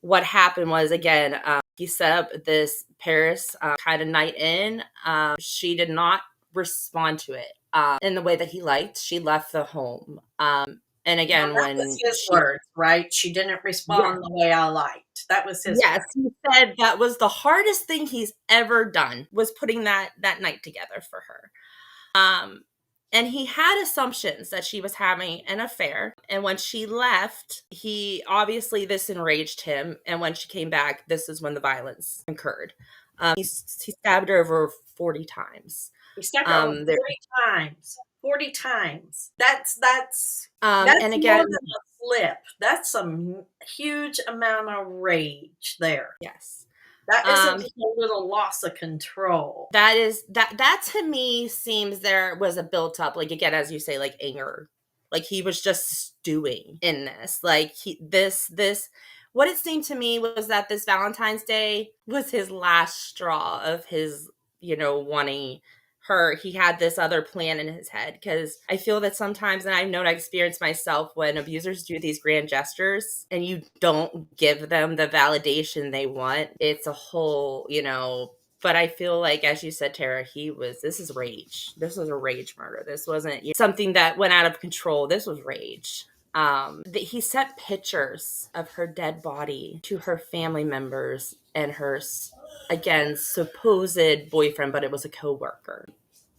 what happened was, again, he set up this Paris kind of night in. She did not respond to it in the way that he liked. She left the home. And Now again, that was when his she, words, right? She didn't yes, respond the way I liked. That was his yes, word. he said that was the hardest thing he's ever done, was putting that night together for her. Um, and he had assumptions that she was having an affair. And when she left, he obviously, this enraged him. And when she came back, this is when the violence occurred. He stabbed her over 40 times. He stepped her over There, 40 times. 40 times. That's and more again, than a slip. That's some huge amount of rage there. yes. That isn't Um, just a little loss of control. that to me seems there was a built up, like, again, as you say, like anger. Like he was just stewing in this. Like this what it seemed to me was that this Valentine's Day was his last straw of his, wanting her. He had this other plan in his head, because I feel that sometimes, and I've known, I experienced myself, when abusers do these grand gestures and you don't give them the validation they want, it's a whole, but I feel like, as you said, Tara, this is rage. This was a rage murder. This wasn't something that went out of control. This was rage. He sent pictures of her dead body to her family members and her, again, supposed boyfriend, but it was a coworker.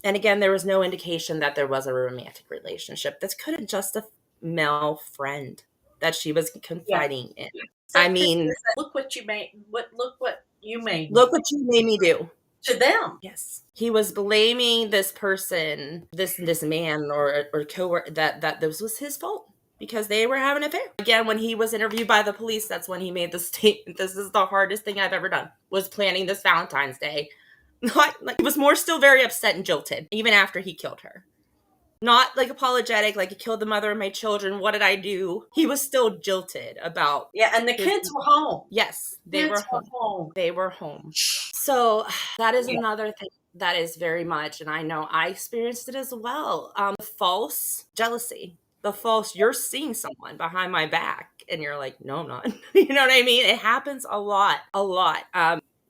And again, there was no indication that there was a romantic relationship. This could have just a male friend that she was Yeah. confiding in. I Sent pictures mean, that look what you made look me. what you made me do. To them. Yes. He was blaming this person, this man or coworker, that this was his fault because they were having an affair. Again, when he was interviewed by the police, that's when he made the statement, "This is the hardest thing I've ever done, was planning this Valentine's Day." Not like, he was more still very upset and jilted even after he killed her. Not like apologetic, like, "He killed the mother of my children. What did I do?" He was still jilted about Yeah, and the his. kids were home. Yes, they were Kids were home. home. They were home. So that is Yeah. another thing that is very much, and I know I experienced it as well. False jealousy, the false, you're seeing someone behind my back, and you're like, "No, I'm not." You know what I mean? It happens a lot, a lot.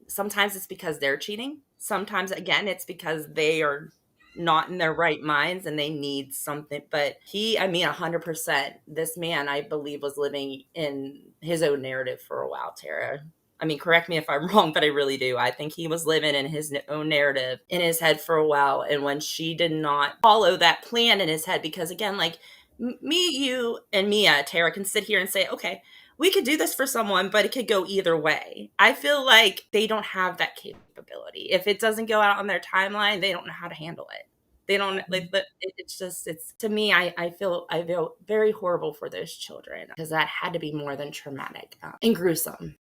Sometimes it's because they're cheating. Sometimes, again, it's because they are not in their right minds and they need something. But 100%, this man, I believe, was living in his own narrative for a while, Tara. I mean, correct me if I'm wrong, but I really do. I think he was living in his own narrative in his head for a while. And when she did not follow that plan in his head, because again, like, me, you, and Mia, Tara, can sit here and say, okay, we could do this for someone, but it could go either way. I feel like they don't have that capability. If it doesn't go out on their timeline, they don't know how to handle it. They don't like, but it's just, it's, to me, I feel very horrible for those children, because that had to be more than traumatic and gruesome.